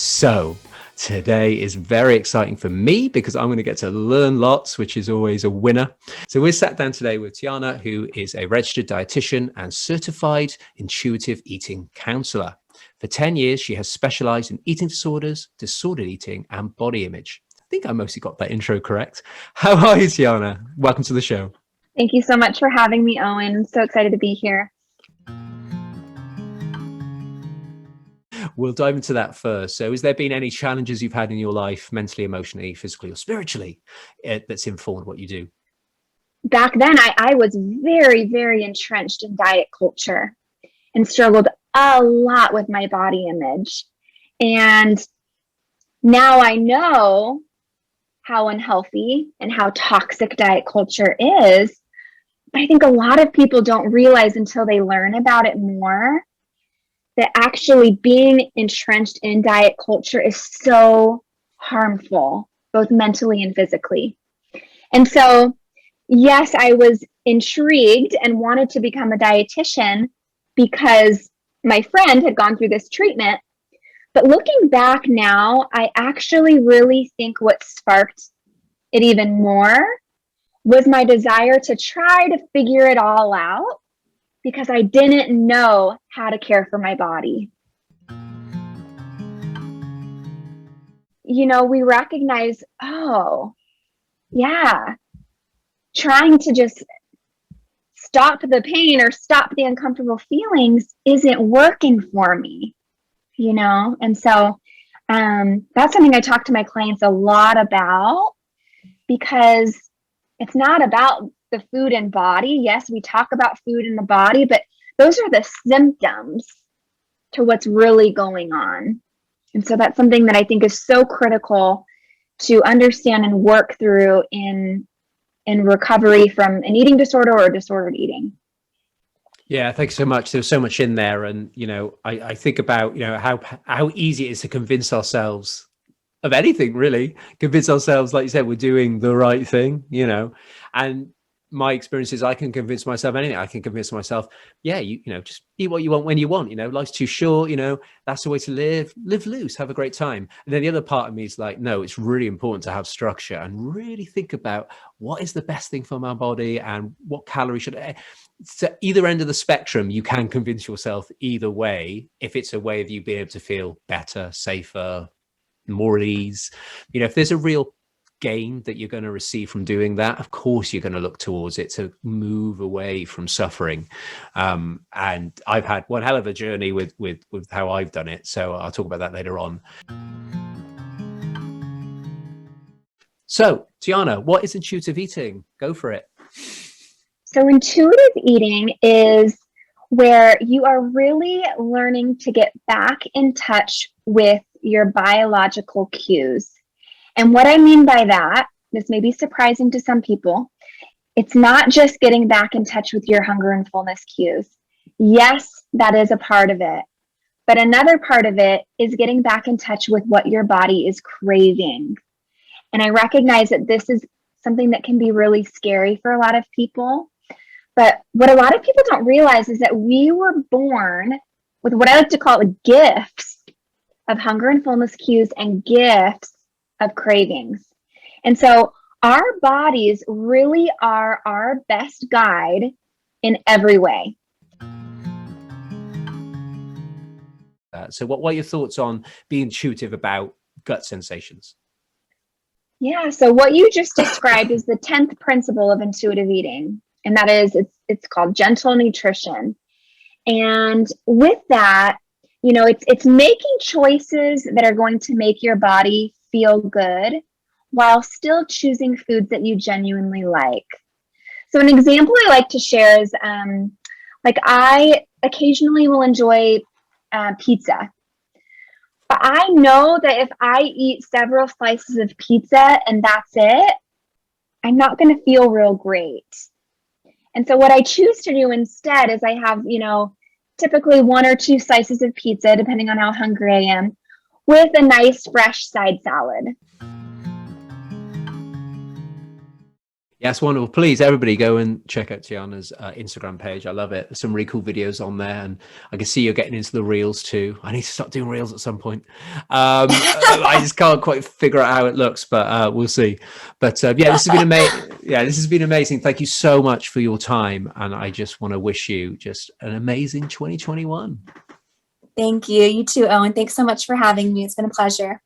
So today is very exciting for me because I'm going to get to learn lots, which is always a winner. So we're sat down today with Tianna, who is a registered dietitian and certified intuitive eating counselor. For 10 years, she has specialized in eating disorders, disordered eating, and body image. I think I mostly got that intro correct. How are you, Tianna? Welcome to the show. Thank you so much for having me, Owen. I'm so excited to be here. We'll dive into that first. So has there been any challenges you've had in your life, mentally, emotionally, physically, or spiritually, that's informed what you do? Back then, I was very, very entrenched in diet culture and struggled a lot with my body image. And now I know how unhealthy and how toxic diet culture is. But I think a lot of people don't realize until they learn about it more that actually being entrenched in diet culture is so harmful, both mentally and physically. And so, yes, I was intrigued and wanted to become a dietitian because my friend had gone through this treatment. But looking back now, I actually really think what sparked it even more was my desire to try to figure it all out because I didn't know how to care for my body. You know, we recognize, oh, yeah, trying to just stop the pain or stop the uncomfortable feelings isn't working for me, you know? And so that's something I talk to my clients a lot about because it's not about the food and body. Yes, we talk about food and the body, but those are the symptoms to what's really going on. And so that's something that I think is so critical to understand and work through in recovery from an eating disorder or disordered eating. Yeah, thanks so much. There's so much in there. And, you know, I think about, you know, how easy it is to convince ourselves of anything, really. Convince ourselves, like you said, we're doing the right thing, you know. And my experience is I can convince myself anything. I can convince myself, yeah, you know, just eat what you want when you want, you know, life's too short, you know, that's the way to live loose, have a great time. And then the other part of me is like, no, it's really important to have structure and really think about what is the best thing for my body and what calories should I. So either end of the spectrum, you can convince yourself either way, if it's a way of you being able to feel better, safer, more at ease. You know, if there's a real gain that you're going to receive from doing that, of course you're going to look towards it to move away from suffering. And I've had one hell of a journey with how I've done it, so I'll talk about that later on. So Tianna, what is intuitive eating? Go for it. So intuitive eating is where you are really learning to get back in touch with your biological cues. And what I mean by that, this may be surprising to some people, it's not just getting back in touch with your hunger and fullness cues. Yes, that is a part of it. But another part of it is getting back in touch with what your body is craving. And I recognize that this is something that can be really scary for a lot of people. But what a lot of people don't realize is that we were born with what I like to call gifts of hunger and fullness cues and gifts of cravings. And so our bodies really are our best guide in every way. So what are your thoughts on being intuitive about gut sensations? Yeah, so what you just described is the 10th principle of intuitive eating. And that is, it's called gentle nutrition. And with that, you know, it's making choices that are going to make your body feel good while still choosing foods that you genuinely like. So an example I like to share is like I occasionally will enjoy pizza. But I know that if I eat several slices of pizza and that's it, I'm not going to feel real great. And so what I choose to do instead is I have, you know, typically 1 or 2 slices of pizza, depending on how hungry I am, with a nice fresh side salad. Yes, wonderful. Please, everybody, go and check out Tianna's Instagram page. I love it. There's some really cool videos on there, and I can see you're getting into the reels too. I need to start doing reels at some point. I just can't quite figure out how it looks, but we'll see. But yeah, this has been amazing. Yeah, this has been amazing. Thank you so much for your time, and I just want to wish you just an amazing 2021. Thank you. You too, Owen. Thanks so much for having me. It's been a pleasure.